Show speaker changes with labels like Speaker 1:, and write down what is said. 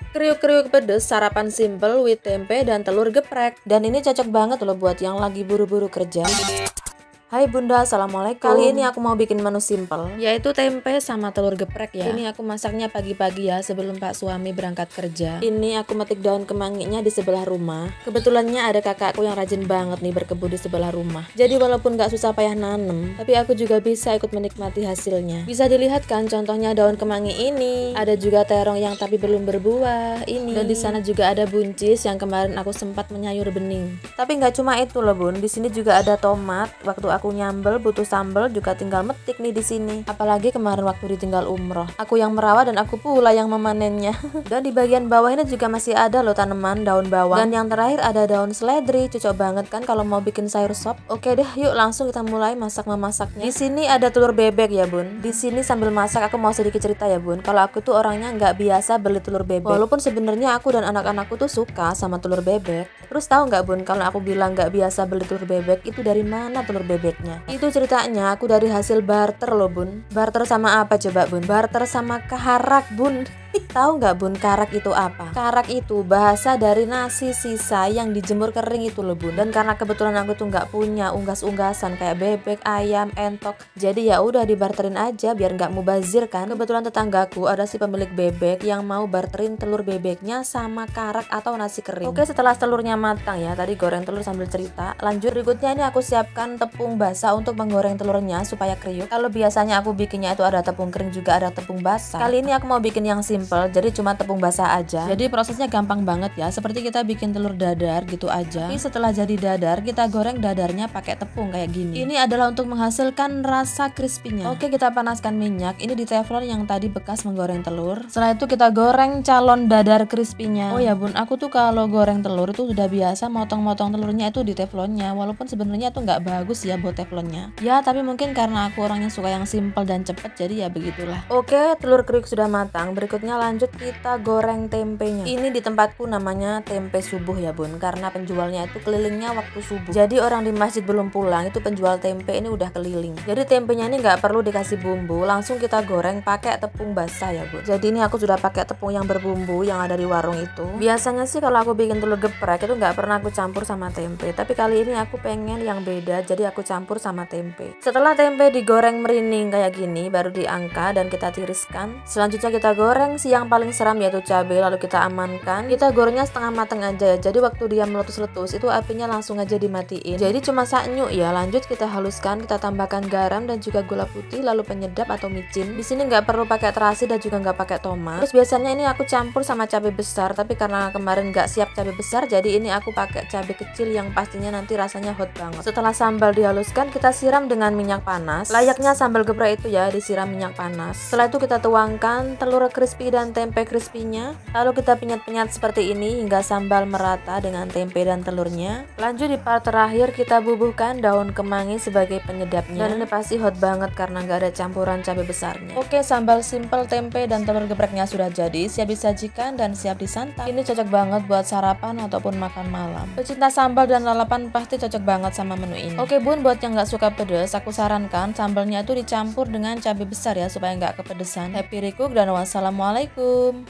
Speaker 1: Kriuk-kriuk pedes, sarapan simple with tempe dan telur geprek. Dan ini cocok banget loh buat yang lagi buru-buru kerja. Hai Bunda, Assalamualaikum. Kali ini aku mau bikin menu simple, yaitu tempe sama telur geprek ya. Ini aku masaknya pagi-pagi ya, sebelum Pak suami berangkat kerja. Ini aku metik daun kemanginya di sebelah rumah. Kebetulannya ada kakakku yang rajin banget nih berkebun di sebelah rumah. Jadi walaupun gak susah payah nanem, tapi aku juga bisa ikut menikmati hasilnya. Bisa dilihat kan contohnya daun kemangi ini. Ada juga terong yang tapi belum berbuah ini. Dan di sana juga ada buncis yang kemarin aku sempat menyayur bening. Tapi nggak cuma itu loh Bun, di sini juga ada tomat. Waktu aku nyambel butuh sambel juga tinggal metik nih di sini. Apalagi kemarin waktu ditinggal umroh, aku yang merawat dan aku pula yang memanennya. Dan di bagian bawah ini juga masih ada loh tanaman daun bawang. Dan yang terakhir ada daun seledri, cocok banget kan kalau mau bikin sayur sop. Oke deh, yuk langsung kita mulai memasaknya. Di sini ada telur bebek ya Bun. Di sini sambil masak aku mau sedikit cerita ya Bun. Kalau aku tuh orangnya nggak biasa beli telur bebek. Walaupun sebenarnya aku dan anak-anakku tuh suka sama telur bebek. Terus tahu nggak Bun, kalau aku bilang nggak biasa beli telur bebek, itu dari mana telur bebeknya? Itu ceritanya aku dari hasil barter loh Bun. Barter sama apa coba Bun? Barter sama karak Bun. Tahu nggak Bun, karak itu apa? Karak itu bahasa dari nasi sisa yang dijemur kering itu loh Bun. Dan karena kebetulan aku tuh nggak punya unggas-unggasan kayak bebek, ayam, entok, jadi ya udah dibarterin aja biar nggak mubazir kan. Kebetulan tetanggaku ada si pemilik bebek yang mau barterin telur bebeknya sama karak atau nasi kering. Oke, setelah telurnya matang ya, tadi goreng telur sambil cerita. Lanjut berikutnya ini aku siapkan tepung basah untuk menggoreng telurnya supaya kriuk. Kalau biasanya aku bikinnya itu ada tepung kering juga ada tepung basah. Kali ini aku mau bikin yang simple, jadi cuma tepung basah aja. Jadi prosesnya gampang banget ya, seperti kita bikin telur dadar gitu aja. Tapi setelah jadi dadar, kita goreng dadarnya pakai tepung kayak gini. Ini adalah untuk menghasilkan rasa crispy-nya. Oke, kita panaskan minyak. Ini di teflon yang tadi bekas menggoreng telur. Setelah itu kita goreng calon dadar crispy-nya. Oh ya Bun, aku tuh kalau goreng telur itu sudah biasa motong-motong telurnya itu di teflonnya. Walaupun sebenarnya itu nggak bagus ya buat teflonnya. Ya, tapi mungkin karena aku orangnya suka yang simple dan cepet, jadi ya begitulah. Oke, telur kriuk sudah matang. Berikutnya lanjut kita goreng tempenya. Ini di tempatku namanya tempe subuh ya Bun, karena penjualnya itu kelilingnya waktu subuh. Jadi orang di masjid belum pulang, itu penjual tempe ini udah keliling. Jadi tempenya ini nggak perlu dikasih bumbu, langsung kita goreng pakai tepung basah ya Bun. Jadi ini aku sudah pakai tepung yang berbumbu yang ada di warung itu. Biasanya sih kalau aku bikin telur geprek itu nggak pernah aku campur sama tempe, tapi kali ini aku pengen yang beda, jadi aku campur sama tempe. Setelah tempe digoreng merining kayak gini, baru diangkat dan kita tiriskan. Selanjutnya kita goreng si yang paling seram yaitu cabai, lalu kita amankan. Kita gorengnya setengah matang aja ya, jadi waktu dia meletus-letus itu apinya langsung aja dimatiin. Jadi cuma saknyu ya. Lanjut kita haluskan, kita tambahkan garam dan juga gula putih, lalu penyedap atau micin. Di sini nggak perlu pakai terasi dan juga nggak pakai tomat. Terus biasanya ini aku campur sama cabai besar, tapi karena kemarin nggak siap cabai besar, jadi ini aku pakai cabai kecil yang pastinya nanti rasanya hot banget. Setelah sambal dihaluskan, kita siram dengan minyak panas. Layaknya sambal geprek itu ya, disiram minyak panas. Setelah itu kita tuangkan telur crispy dan tempe crispy-nya, lalu kita pinyat-pinyat seperti ini hingga sambal merata dengan tempe dan telurnya. Lanjut di part terakhir kita bubuhkan daun kemangi sebagai penyedapnya. Dan ini pasti hot banget karena nggak ada campuran cabai besarnya. Oke, sambal simple tempe dan telur gepreknya sudah jadi, siap disajikan dan siap disantap. Ini cocok banget buat sarapan ataupun makan malam. Pecinta sambal dan lalapan pasti cocok banget sama menu ini. Oke Bun, buat yang nggak suka pedas, aku sarankan sambalnya itu dicampur dengan cabai besar ya supaya nggak kepedesan. Happy recook dan wassalamualaikum.